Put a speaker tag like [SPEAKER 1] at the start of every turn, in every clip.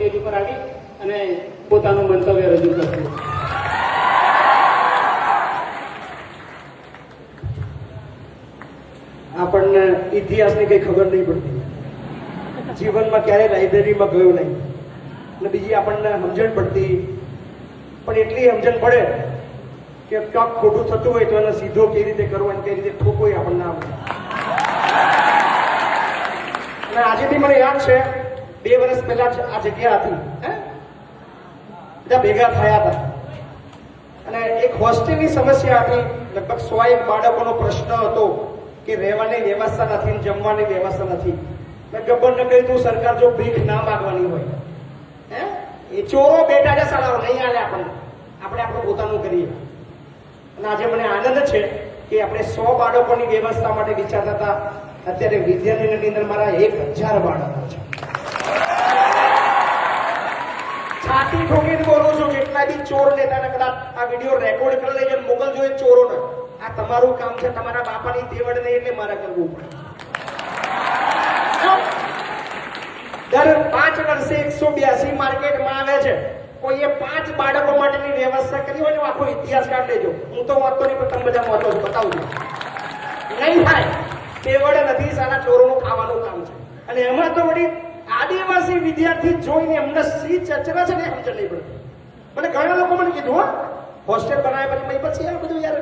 [SPEAKER 1] Stage ઉપર આવી અને પોતાનું મંતવ્ય રજૂ કરશે.
[SPEAKER 2] આપણને ઇતિહાસની કઈ ખબર નહીં પડતી, જીવનમાં ક્યારેય લાઇબ્રેરીમાં ગયો નહીં, અને બીજી આપણને સમજણ પડતી પણ એટલી સમજણ પડે કે ક્યાંક ખોટું થતું હોય તો એને સીધો કઈ રીતે કરવો અને કઈ રીતે ઠોકવો એ આપણને આવડે. અને આજે બી મને યાદ છે 2 વર્ષ પહેલા આ જગ્યા હતી, બધા ભેગા થયા હતા અને એક હોસ્ટેલની સમસ્યા હતી. લગભગ 100 બાળકોનો પ્રશ્ન હતો કે રહેવાની વ્યવસ્થા નથી, જમવાની વ્યવસ્થા નથી. મેં ગબ્બરને કહ્યું તું સરકાર જો ભીખ ના માંગવાની હોય, એ ચોરો બેઠા છે સાલાઓ નહીં આલે આપણને, આપણે આપણું પોતાનું કરીએ. અને આજે મને આનંદ છે કે આપણે 100 બાળકોની વ્યવસ્થા માટે વિચારતા હતા, અત્યારે વિદ્યાનગરની અંદર મારા 1000 બાળકો છે. છાતી ઠોકીને બોલું છું, કેટલા બી ચોર નેતાને કદાચ આ વિડીયો રેકોર્ડ કરી લેજો, મોકલ જોઈએ ચોરો ને, આ તમારું કામ છે, તમારા બાપાની તેવડ નહીં એટલે મારે કરવું પડે. દર 5 વર્ષે 182 માર્કેટમાં આવે છે, કોઈએ 5 બાળકો માટેની વ્યવસ્થા કરી હોય ને આખો ઇતિહાસ કાઢ લેજો. હું તો વાંચતો નહીં પણ તમે બધા વાંચો છો, બતાવું છું. નહીં થાય, તેવડ નથી, સારા ચોરોનું ખાવાનું કામ છે. અને એમાં તો વળી આદિવાસી વિદ્યાર્થી જોઈને એમને સી ચચરા છે ને સમજ નહીં પડતી. મને ઘણા લોકો મને કીધું હોસ્ટેલ બનાવ્યા પછી આ બધું યાર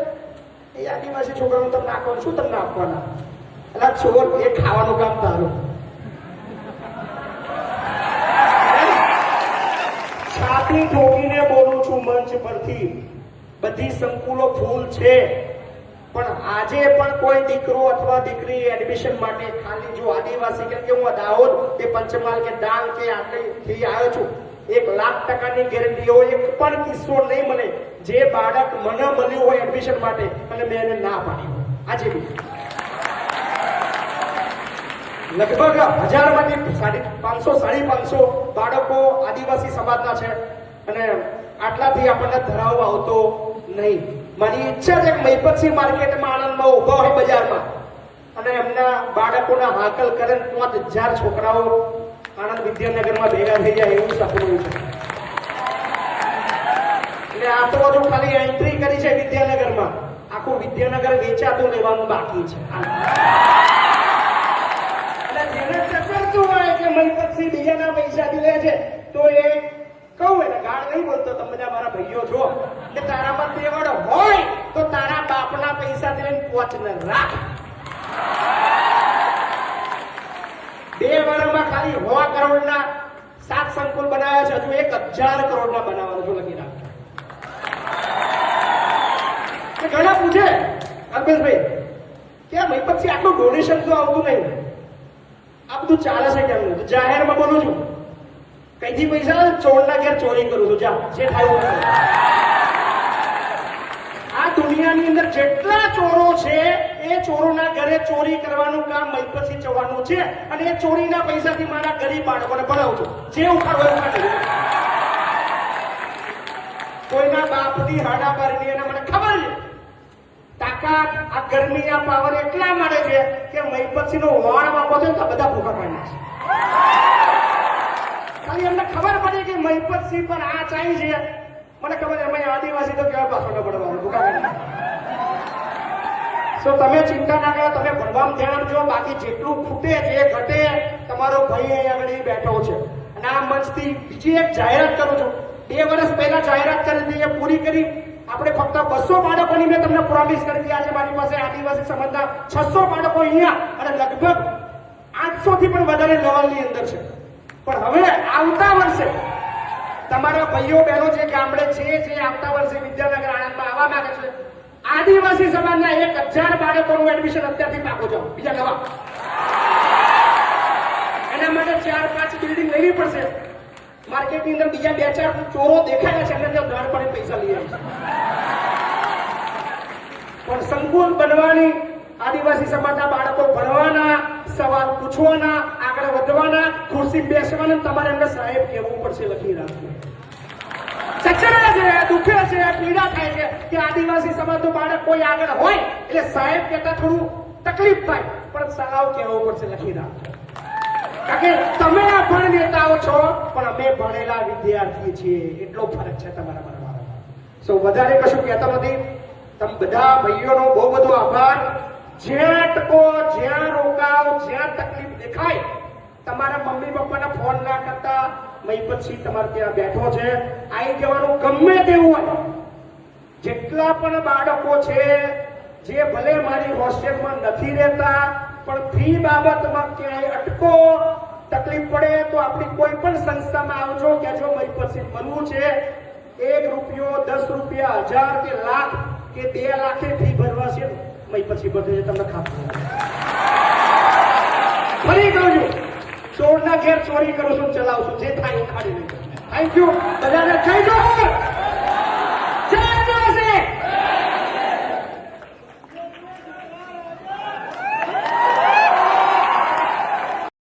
[SPEAKER 2] એ આદિવાસી છોકરાનું તમને આપવાનું, શું તમને આપવાના? એટલે ચોર એ ખાવાનું કામ તારું. છાતી ઠોકીને બોલું છું મંચ પરથી, બધી સંકુલો ફૂલ છે, પણ આજે પણ કોઈ દીકરો અથવા દીકરી એડમિશન માટે ખાલી જો આદિવાસી, કેમ કે હું દાહોદ કે પંચમહાલ કે ડાંગ કે આટલેથી આવ્યો છું, 1,00,000% ગેરંટી હોય, એક પણ કિસ્સો નહીં મને જે બાળક મને મળ્યું હોય એડમિશન માટે અને મેં એને ના પાડી હોય. આજે બી લગભગ 1000માંથી 500-550 બાળકો આદિવાસી સમાજના છે અને આટલાથી આપણને ધરાવ આવતો નહીં. મારી ઈચ્છા છે કે મહીપતસિંહ માર્કેટમાં આણંદમાં ઉભા હોય બજારમાં અને એમના બાળકોના હાકલ કરે 5000 છોકરાઓ આણંદ વિદ્યાનગરમાં ભેગા થઈ જાય એવું સપનું છે. એટલે આ તો હજુ ખાલી એન્ટ્રી કરી છે વિદ્યાનગરમાં, આખું વિદ્યાનગર વેચાતું લેવાનું બાકી છે. અને જેને ચકરતું હોય કે મહીપતસિંહ બીજાના પૈસાથી લે છે તો એ કહું એને ગાળ નહીં બોલતો, તમે બધા મારા ભાઈઓ છો કે તારામાં તેવડ હોય તો તારા બાપના પૈસાથી લઈને પોચને રાખ. 2 વર્ષમાં ખાલી 100 કરોડના 7 સંકુલ બનાવ્યા છે, હજુ 1000 કરોડના બનાવવાનું છું, લખી રાખ. ઘણા પૂછે અલ્પેશભાઈ કે મહીપતસિંહ આટલું ડોનેશન તો આવતું નહીં, આ બધું ચાલે છે કેમ? જાહેરમાં બોલું છું, કઈથી પૈસા ચોરના ઘેર ચોરી કરું છું, જા જે થાય. આ દુનિયાની અંદર જેટલા ચોરો છે એ ચોરોના ઘરે ચોરી કરવાનું કામ મહીપતસિંહ ચૌહાણનું છે અને એ ચોરીના પૈસાથી મારા ગરીબ બાળકોને ભણાવું છું. જે ઉખાડો ઉખાડી કોઈના બાપની હાડાબારની એને મને ખબર છે. તાકાત આ ગરમી આ પાવર એટલા મળે છે કે મહીપતસિંહનો વાણ વાપો તો બધા ભૂખા પાડી નાખે. ખાલી એમને ખબર પડે કે મહીપતસિંહ પર આ ચાઈ છે, મને ખબર એમાં આદિવાસી તો કેવા પાછળ પડવાનું ભૂખા પાડી. તમે ચિંતા ના કરો, તમે ભણવામાં ધ્યાન આપજો, બાકી જેટલું ખૂટે જે ઘટે તમારો ભાઈ અહીંયા આગળ બેઠો છે. અને આ મંચથી બીજી એક જાહેરાત કરું છું, 2 વર્ષ પહેલા જાહેરાત કરી હતી એ પૂરી કરી. આપણે ફક્ત 200 બાળકોની મેં તમને પ્રોમિસ કરી હતી. આજે મારી પાસે આદિવાસી સમાજના 600 બાળકો અહીંયા અને લગભગ 800 થી પણ વધારે લેવલની અંદર છે. પણ હવે આવતા વર્ષે તમારા ભાઈઓ બહેનો જે ગામડે છે, જે આવતા વર્ષે વિદ્યાનગર આણંદમાં આવવા માંગે છે, આદિવાસી સમાજના 1000 બાળકોનું એડમિશન અત્યારથી પાકો જાઓ, બીજા નવા. એના માટે 4-5 બિલ્ડિંગ લેવી પડશે. માર્કેટની અંદર બીજા 2-4 ચોરો દેખાયા છે, એમને ગાળ પડી પૈસા લઈ આવે છે. પણ સંકુલ બનવાની, આદિવાસી સમાજના બાળકો ભણવાના, સવાલ પૂછવાના, આગળ વધવાના, ખુરશી બેસવાના, તમારે એમને સાહેબ કહેવું પડશે, લખી રાખવું. ચચરા છે, દુખે છે, પીડા થાય છે કે આદિવાસી સમાજનું બાળક કોઈ આગળ હોય એટલે સાહેબ કહેતા થોડું તકલીફ થાય, પણ સાવ કહેવું પડશે, લખી રાખજો. કારણ કે તમે અભણ નેતાઓ છો પણ અમે અમે ભણેલા વિદ્યાર્થી છીએ એટલો ફરક છે તમારા મારા. સો વધારે કશું કહેતા નથી. તમે બધા ભાઈઓનો બહુ બધો આભાર. જ્યાં ટકો, જ્યાં રોકાવ, જ્યાં તકલીફ દેખાય તમારા મમ્મી પપ્પાના ફોન ના કરતા મહીપતસિંહ તમારે ત્યાં બેઠો છે. આવી જવાનું ગમે તેવું હોય. જેટલા પણ બાળકો છે જે ભલે મારી હોસ્ટેલમાં નથી રહેતા પણ ફી બાબતમાં ક્યાંય અટકો તકલીફ પડે તો આપણી કોઈ પણ સંસ્થામાં આવજો કે જો મહીપતસિંહ બનવું છે. 1 રૂપિયો, 10 રૂપિયા, 1000 કે લાખ કે 2 લાખે ફી ભરવા છે મહીપતસિંહ બધે તમને ખાતું. ફરી કહું છું, ચોરના ઘેર ચોરી કરું છું, ચલાવશું, જે થાય એ ખાડી લઈશું. થેન્ક યુ બધાને. જય જોહર.